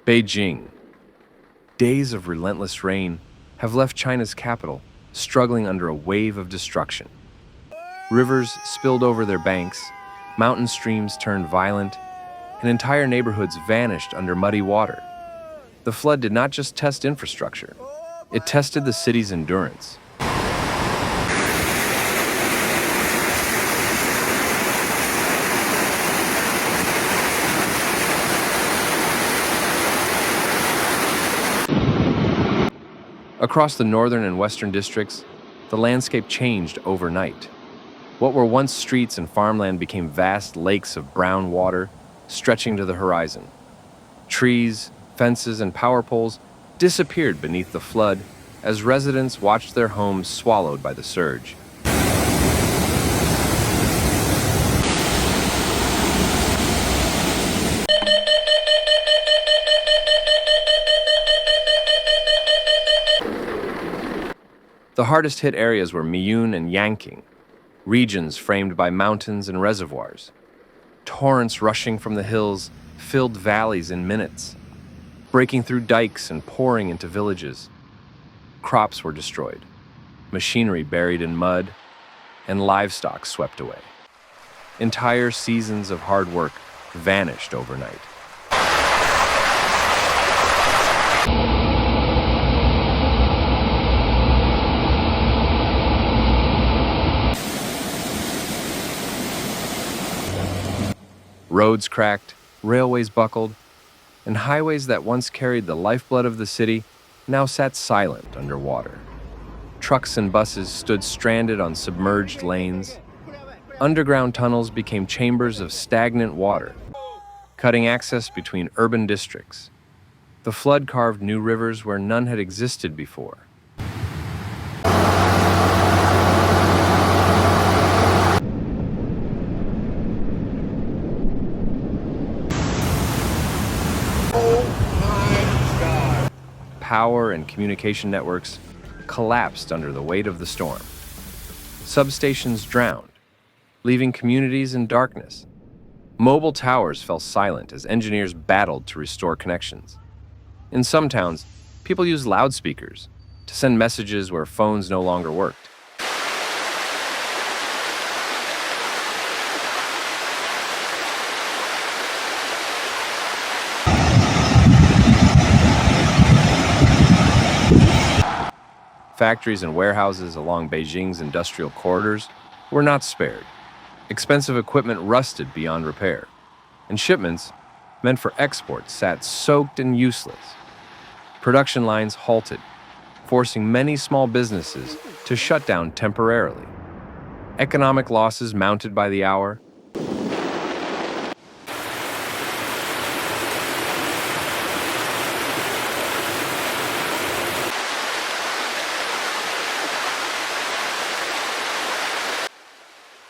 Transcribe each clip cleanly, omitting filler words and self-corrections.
Beijing. Days of relentless rain have left China's capital struggling under a wave of destruction. Rivers spilled over their banks, mountain streams turned violent, and entire neighborhoods vanished under muddy water. The flood did not just test infrastructure, it tested the city's endurance. Across the northern and western districts, the landscape changed overnight. What were once streets and farmland became vast lakes of brown water stretching to the horizon. Trees, fences, and power poles disappeared beneath the flood as residents watched their homes swallowed by the surge. The hardest hit areas were Miyun and Yanqing, regions framed by mountains and reservoirs. Torrents rushing from the hills filled valleys in minutes, breaking through dikes and pouring into villages. Crops were destroyed, machinery buried in mud, and livestock swept away. Entire seasons of hard work vanished overnight. Roads cracked, railways buckled, and highways that once carried the lifeblood of the city now sat silent underwater. Trucks and buses stood stranded on submerged lanes. Underground tunnels became chambers of stagnant water, cutting access between urban districts. The flood carved new rivers where none had existed before. Power and communication networks collapsed under the weight of the storm. Substations drowned, leaving communities in darkness. Mobile towers fell silent as engineers battled to restore connections. In some towns, people used loudspeakers to send messages where phones no longer worked. Factories and warehouses along Beijing's industrial corridors were not spared. Expensive equipment rusted beyond repair, and shipments meant for export sat soaked and useless. Production lines halted, forcing many small businesses to shut down temporarily. Economic losses mounted by the hour.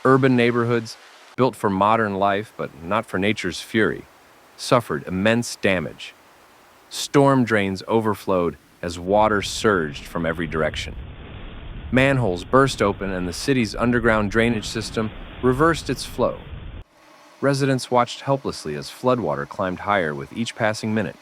Urban neighborhoods, built for modern life but not for nature's fury, suffered immense damage. Storm drains overflowed as water surged from every direction. Manholes burst open and the city's underground drainage system reversed its flow. Residents watched helplessly as floodwater climbed higher with each passing minute.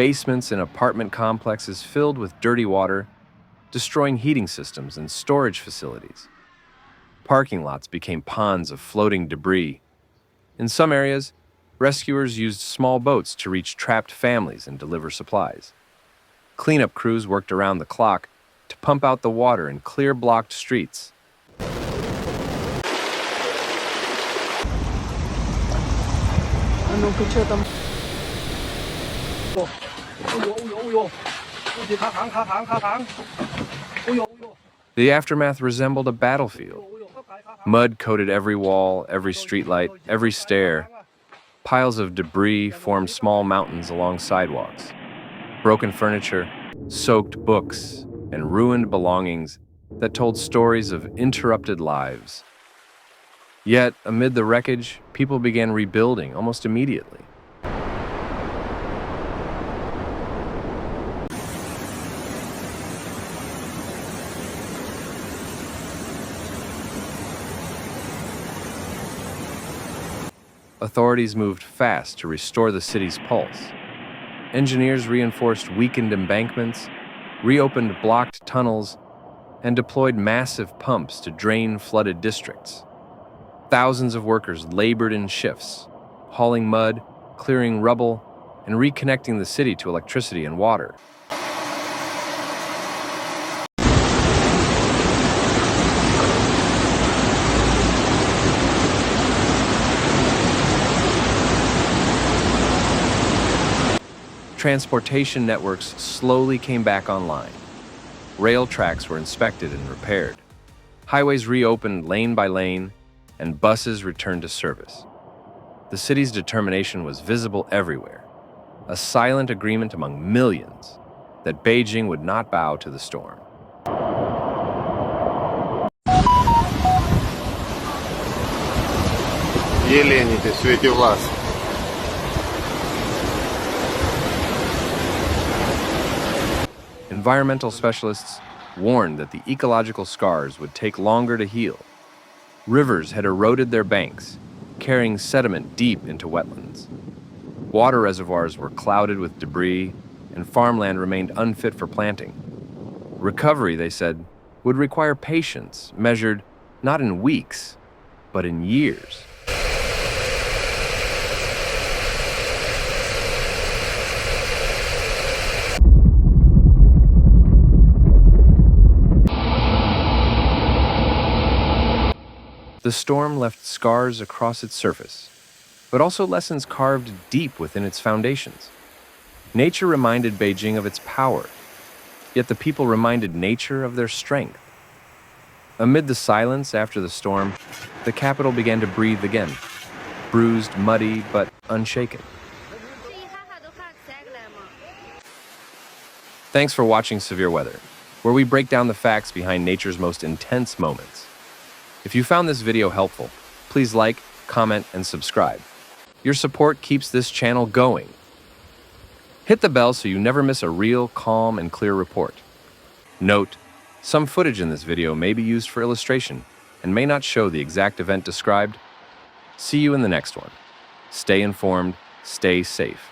basements in apartment complexes filled with dirty water, destroying heating systems and storage facilities. Parking lots became ponds of floating debris. In some areas, rescuers used small boats to reach trapped families and deliver supplies. Cleanup crews worked around the clock to pump out the water and clear blocked streets. The aftermath resembled a battlefield. Mud coated every wall, every streetlight, every stair. Piles of debris formed small mountains along sidewalks. Broken furniture, soaked books, and ruined belongings that told stories of interrupted lives. Yet, amid the wreckage, people began rebuilding almost immediately. Authorities moved fast to restore the city's pulse. Engineers reinforced weakened embankments, reopened blocked tunnels, and deployed massive pumps to drain flooded districts. Thousands of workers labored in shifts, hauling mud, clearing rubble, and reconnecting the city to electricity and water. Transportation networks slowly came back online. Rail tracks were inspected and repaired. Highways reopened lane by lane, and buses returned to service. The city's determination was visible everywhere, a silent agreement among millions that Beijing would not bow to the storm. Елените, свете влас. Environmental specialists warned that the ecological scars would take longer to heal. Rivers had eroded their banks, carrying sediment deep into wetlands. Water reservoirs were clouded with debris, and farmland remained unfit for planting. Recovery, they said, would require patience, measured not in weeks, but in years. The storm left scars across its surface, but also lessons carved deep within its foundations. Nature reminded Beijing of its power, yet the people reminded nature of their strength. Amid the silence after the storm, the capital began to breathe again, bruised, muddy, but unshaken. Thanks for watching Severe Weather, where we break down the facts behind nature's most intense moments. If you found this video helpful, please like, comment, and subscribe. Your support keeps this channel going. Hit the bell so you never miss a real, calm, and clear report. Note, some footage in this video may be used for illustration and may not show the exact event described. See you in the next one. Stay informed, stay safe.